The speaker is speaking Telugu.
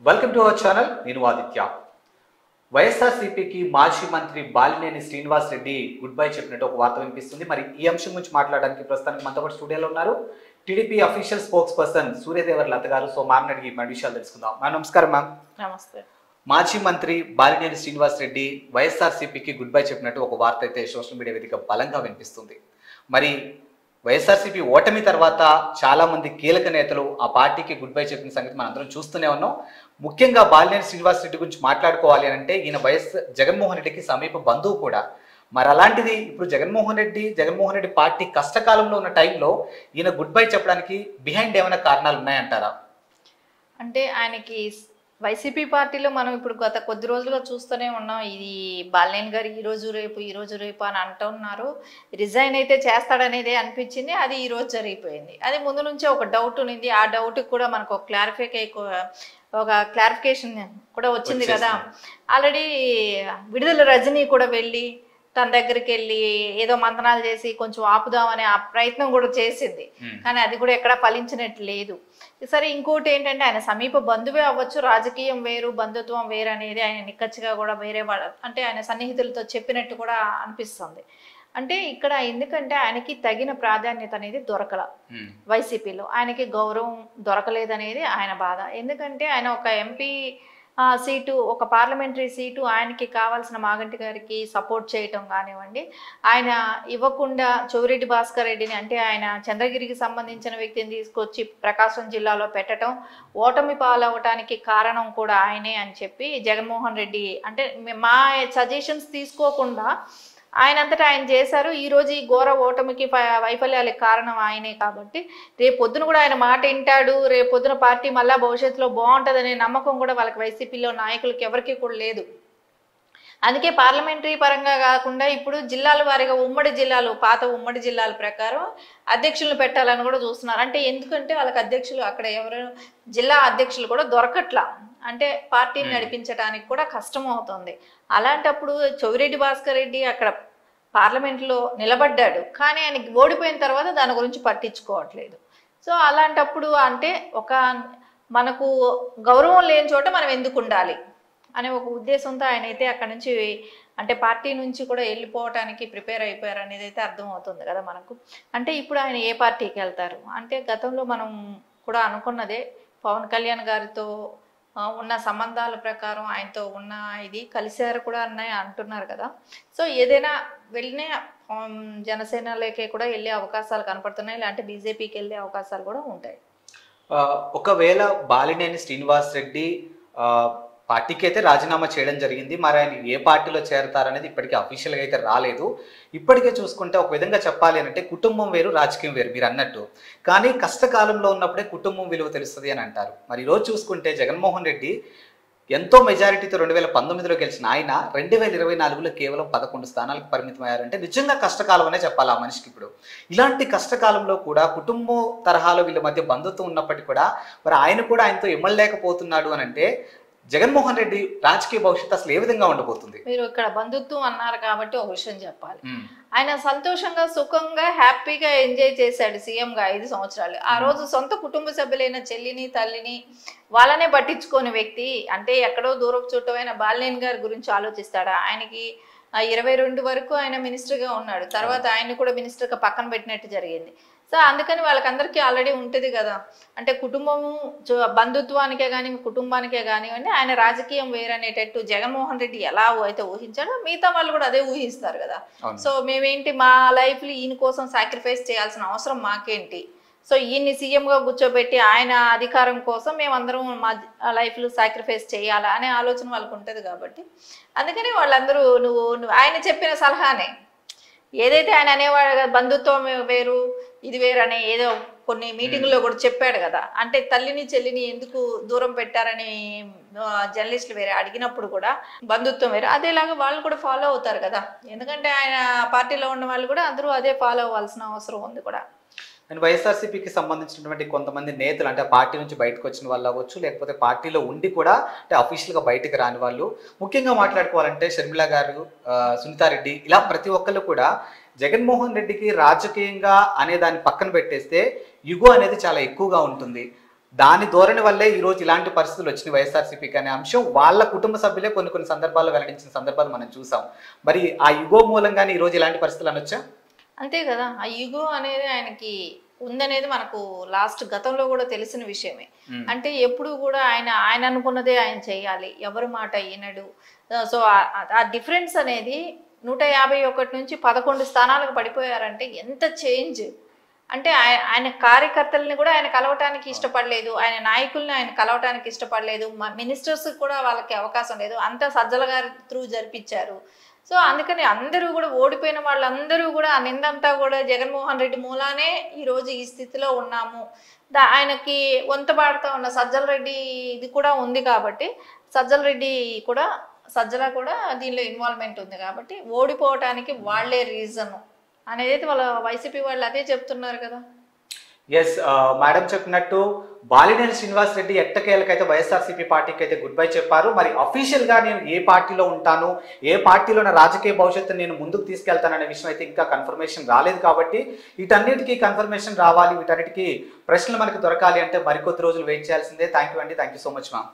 Welcome to our channel. నేను ఆదిత్య. వైఎస్ఆర్సీపీకి మాజీ మంత్రి బాలినేని శ్రీనివాస్ రెడ్డి గుడ్ బై చెప్పినట్టు ఒక వార్త వినిపిస్తుంది. మరి ఈ అంశం గురించి మాట్లాడడానికి ప్రస్తుతానికి మనతో పాటు స్టూడియోలో ఉన్నారు TDP official spokesperson Suryadevara Latha గారు. సో మ్యామ్ అడిగి మన విషయాలు తెలుసుకుందాం. మ్యామ్ నమస్కారం. మ్యామ్ నమస్తే. మాజీ మంత్రి బాలినేని శ్రీనివాస్ రెడ్డి వైఎస్ఆర్సీపీకి గుడ్ బై చెప్పినట్టు ఒక వార్త అయితే సోషల్ మీడియా వేదిక బలంగా వినిపిస్తుంది. మరి వైఎస్ఆర్సీపీ ఓటమి తర్వాత చాలా మంది కీలక నేతలు ఆ పార్టీకి గుడ్ బై చెప్పిన సంగతి మనం అందరం చూస్తూనే ఉన్నాం. ముఖ్యంగా బాలినేని శ్రీనివాస్ రెడ్డి గురించి మాట్లాడుకోవాలి అని అంటే ఈయన జగన్మోహన్ రెడ్డికి సమీప బంధువు కూడా. మరి అలాంటిది ఇప్పుడు జగన్మోహన్ రెడ్డి పార్టీ కష్టకాలంలో ఉన్న టైంలో ఈయన గుడ్ బై చెప్పడానికి బిహైండ్ ఏమైనా కారణాలు ఉన్నాయంటారా? అంటే ఆయనకి వైసీపీ పార్టీలో మనం ఇప్పుడు గత కొద్ది రోజులుగా చూస్తూనే ఉన్నాం. ఇది బాలినేని గారు ఈ రోజు రేపు అని అంటున్నారు. రిజైన్ అయితే చేస్తాడనేది అనిపించింది. అది ఈ రోజు జరిగిపోయింది. అది ముందు నుంచే ఒక డౌట్ ఉంది. ఆ డౌట్కి కూడా మనకు ఒక క్లారిఫికేషన్ కూడా వచ్చింది కదా. ఆల్రెడీ విడుదల రజనీ కూడా వెళ్ళి తన దగ్గరికి వెళ్ళి ఏదో మంతనాలు చేసి కొంచెం ఆపుదామనే ఆ ప్రయత్నం కూడా చేసింది. కానీ అది కూడా ఎక్కడా ఫలించినట్టు లేదు. సరే, ఇంకోటి ఏంటంటే ఆయన సమీప బంధువే అవ్వచ్చు, రాజకీయం వేరు బంధుత్వం వేరు అనేది ఆయన నిక్కచ్చిగా కూడా వేరే వాళ్ళ అంటే ఆయన సన్నిహితులతో చెప్పినట్టు కూడా అనిపిస్తుంది. అంటే ఇక్కడ ఎందుకంటే ఆయనకి తగిన ప్రాధాన్యత అనేది దొరకల. వైసీపీలో ఆయనకి గౌరవం దొరకలేదనేది ఆయన బాధ. ఎందుకంటే ఆయన ఒక ఎంపీ సీటు, ఒక పార్లమెంటరీ సీటు ఆయనకి కావాల్సిన మాగంటి గారికి సపోర్ట్ చేయటం కానివ్వండి, ఆయన ఇవ్వకుండా చౌరెడ్డి భాస్కర్ రెడ్డిని అంటే ఆయన చంద్రగిరికి సంబంధించిన వ్యక్తిని తీసుకొచ్చి ప్రకాశం జిల్లాలో పెట్టడం, ఓటమి పాలవటానికి కారణం కూడా ఆయనే అని చెప్పి జగన్మోహన్ రెడ్డి అంటే మా సజెషన్స్ తీసుకోకుండా ఆయనంతటా ఆయన చేశారు. ఈరోజు ఈ ఘోర ఓటమికి వైఫల్యాలకు కారణం ఆయనే. కాబట్టి రేపు పొద్దున కూడా ఆయన మాట వింటాడు, రేపు పొద్దున పార్టీ మళ్ళా భవిష్యత్తులో బాగుంటుందనే నమ్మకం కూడా వాళ్ళకి వైసీపీలో నాయకులకి ఎవరికి కూడా లేదు. అందుకే పార్లమెంటరీ పరంగా కాకుండా ఇప్పుడు జిల్లాల వారీగా పాత ఉమ్మడి జిల్లాల ప్రకారం అధ్యక్షులను పెట్టాలని కూడా చూస్తున్నారు. అంటే ఎందుకంటే వాళ్ళకి అధ్యక్షులు అక్కడ ఎవరు జిల్లా అధ్యక్షులు కూడా దొరకట్లా. అంటే పార్టీని నడిపించడానికి కూడా కష్టం అవుతుంది. అలాంటప్పుడు చౌరెడ్డి భాస్కర్ రెడ్డి అక్కడ పార్లమెంట్లో నిలబడ్డాడు, కానీ ఆయన ఓడిపోయిన తర్వాత దాని గురించి పట్టించుకోవట్లేదు. సో అలాంటప్పుడు అంటే మనకు గౌరవం లేని చోట మనం ఎందుకు ఉండాలి అనే ఒక ఉద్దేశంతో ఆయన అయితే అక్కడ నుంచి అంటే పార్టీ నుంచి కూడా వెళ్ళిపోవటానికి ప్రిపేర్ అయిపోయారు అనేది అయితే అర్థమవుతుంది కదా మనకు. అంటే ఇప్పుడు ఆయన ఏ పార్టీకి వెళ్తారు అంటే గతంలో మనం కూడా అనుకున్నదే, పవన్ కళ్యాణ్ గారితో ఉన్న సంబంధాల ప్రకారం ఆయనతో ఉన్న ఇది కలిశారు కూడా అన్నాయి అంటున్నారు కదా. సో ఏదైనా వెళ్ళిన జనసేనలోకి కూడా వెళ్ళే అవకాశాలు కనపడుతున్నాయి, లేదంటే బీజేపీకి వెళ్ళే అవకాశాలు కూడా ఉంటాయి. ఒకవేళ బాలినేని శ్రీనివాస్ రెడ్డి పార్టీకి అయితే రాజీనామా చేయడం జరిగింది. మరి ఆయన ఏ పార్టీలో చేరతారనేది ఇప్పటికీ అఫీషియల్గా అయితే రాలేదు. ఇప్పటికే చూసుకుంటే ఒక విధంగా చెప్పాలి అంటే కుటుంబం వేరు రాజకీయం వేరు మీరు అన్నట్టు. కానీ కష్టకాలంలో ఉన్నప్పుడే కుటుంబం విలువ తెలుస్తుంది అని అంటారు. మరి ఈరోజు చూసుకుంటే జగన్మోహన్ రెడ్డి ఎంతో మెజారిటీతో 2019లో గెలిచిన ఆయన 2024లో కేవలం 11 స్థానాలకు పరిమితం అయ్యారంటే నిజంగా కష్టకాలం అనే చెప్పాలి ఆ మనిషికి. ఇప్పుడు ఇలాంటి కష్టకాలంలో కూడా కుటుంబం తరహాలో వీళ్ళ మధ్య బంధుత్వం ఉన్నప్పటికీ కూడా మరి ఆయన కూడా ఆయనతో ఎమ్మలేకపోతున్నాడు అని అంటే జగన్మోహన్ రెడ్డి రాజకీయ భవిష్యత్తు అసలు ఏ విధంగా ఉండబోతుంది? మీరు ఇక్కడ బంధుత్వం అన్నారు కాబట్టి ఒక విషయం చెప్పాలి. ఆయన సంతోషంగా సుఖంగా హ్యాపీగా ఎంజాయ్ చేశాడు సీఎంగా 5 సంవత్సరాలు. ఆ రోజు సొంత కుటుంబ సభ్యులైన చెల్లిని తల్లిని వాళ్ళనే పట్టించుకోని వ్యక్తి అంటే ఎక్కడో దూరపు చుట్టమైన బాలినేని గారి గురించి ఆలోచిస్తాడా? ఆయనకి 22 వరకు ఆయన మినిస్టర్గా ఉన్నాడు. తర్వాత ఆయన కూడా మినిస్టర్గా పక్కన పెట్టినట్టు జరిగింది. సో అందుకని వాళ్ళకందరికీ ఆల్రెడీ ఉంటుంది కదా. అంటే కుటుంబము బంధుత్వానికే కానీ కుటుంబానికే కానివ్వండి ఆయన రాజకీయం వేరనేటట్టు జగన్మోహన్ రెడ్డి ఎలా అయితే ఊహించాడో మిగతా వాళ్ళు కూడా అదే ఊహిస్తారు కదా. సో మేమేంటి మా లైఫ్లో ఈయన కోసం సాక్రిఫైస్ చేయాల్సిన అవసరం మాకేంటి, సో ఈయన్ని సీఎంగా కూర్చోబెట్టి ఆయన అధికారం కోసం మేమందరం మా లైఫ్లో సాక్రిఫైస్ చేయాలా అనే ఆలోచన వాళ్ళకు ఉంటుంది. కాబట్టి అందుకని వాళ్ళందరూ నువ్వు ఆయన చెప్పిన సలహానే ఏదైతే ఆయన అనేవాడు బంధుత్వం వేరు ఇది వేరు అనే ఏదో కొన్ని మీటింగ్లో కూడా చెప్పాడు కదా. అంటే తల్లిని చెల్లిని ఎందుకు దూరం పెట్టారని జర్నలిస్టులు వేరే అడిగినప్పుడు కూడా బంధుత్వం వేరు అదేలాగా వాళ్ళు కూడా ఫాలో అవుతారు కదా. ఎందుకంటే ఆయన పార్టీలో ఉన్న వాళ్ళు కూడా అందరూ అదే ఫాలో అవ్వాల్సిన అవసరం ఉంది కూడా. అండ్ వైఎస్ఆర్సీపీకి సంబంధించినటువంటి కొంతమంది నేతలు అంటే పార్టీ నుంచి బయటకు వచ్చిన వాళ్ళు అవ్వచ్చు, లేకపోతే పార్టీలో ఉండి కూడా అంటే అఫీషియల్గా బయటకు రాని వాళ్ళు, ముఖ్యంగా మాట్లాడుకోవాలంటే షర్మిల గారు, సునీతారెడ్డి, ఇలా ప్రతి ఒక్కళ్ళు కూడా జగన్మోహన్ రెడ్డికి రాజకీయంగా అనే దాన్ని పక్కన పెట్టేస్తే యుగో అనేది చాలా ఎక్కువగా ఉంటుంది. దాని ధోరణి వల్లే ఈ రోజు ఇలాంటి పరిస్థితులు వచ్చినాయి వైఎస్ఆర్సీపీకి అనే అంశం వాళ్ళ కుటుంబ సభ్యులే కొన్ని సందర్భాల్లో వెల్లడించిన సందర్భాలు మనం చూసాం. మరి ఆ యుగో మూలంగానే ఈ రోజు ఇలాంటి పరిస్థితులు అనొచ్చా? అంతే కదా, ఆ ఈగో అనేది ఆయనకి ఉందనేది మనకు లాస్ట్ గతంలో కూడా తెలిసిన విషయమే. అంటే ఎప్పుడు కూడా ఆయన అనుకున్నదే ఆయన చేయాలి, ఎవరి మాట వినడు. సో ఆ డిఫరెన్స్ అనేది 151 నుంచి 11 స్థానాలకు పడిపోయారంటే ఎంత చేంజ్. అంటే ఆయన కార్యకర్తల్ని కూడా ఆయన కలవటానికి ఇష్టపడలేదు, ఆయన నాయకుల్ని ఆయన కలవటానికి ఇష్టపడలేదు, మినిస్టర్స్ కూడా వాళ్ళకి అవకాశం లేదు, అంతా సజ్జల గారి త్రూ జరిపించారు. సో అందుకని అందరూ కూడా ఓడిపోయిన వాళ్ళందరూ కూడా ఆ నిందంతా కూడా జగన్మోహన్ రెడ్డి మూలానే ఈరోజు ఈ స్థితిలో ఉన్నాము. ఆయనకి వంతబాడుతూ ఉన్న సజ్జల రెడ్డి ఇది కూడా ఉంది కాబట్టి సజ్జల కూడా దీనిలో ఇన్వాల్వ్మెంట్ ఉంది కాబట్టి ఓడిపోవటానికి వాళ్లే రీజన్ అనేది వాళ్ళ వైసీపీ వాళ్ళు అదే చెప్తున్నారు కదా. ఎస్, మేడం చెప్పినట్టు బాలినేని శ్రీనివాస్ రెడ్డి ఎట్టకేలకైతే వైఎస్ఆర్సీపీ పార్టీకి అయితే గుడ్ బై చెప్పారు. మరి అఫీషియల్ గా నేను ఏ పార్టీలో ఉంటాను, ఏ పార్టీలో నా రాజకీయ భవిష్యత్తు నేను ముందుకు తీసుకెళ్తాననే విషయం అయితే ఇంకా కన్ఫర్మేషన్ రాలేదు. కాబట్టి వీటన్నిటికీ కన్ఫర్మేషన్ రావాలి, వీటన్నిటికీ ప్రశ్నలు మనకు దొరకాలి అంటే మరికొద్ది రోజులు వెయిట్ చేయాల్సిందే. థ్యాంక్ యూ అండి, thank you so much ma'am.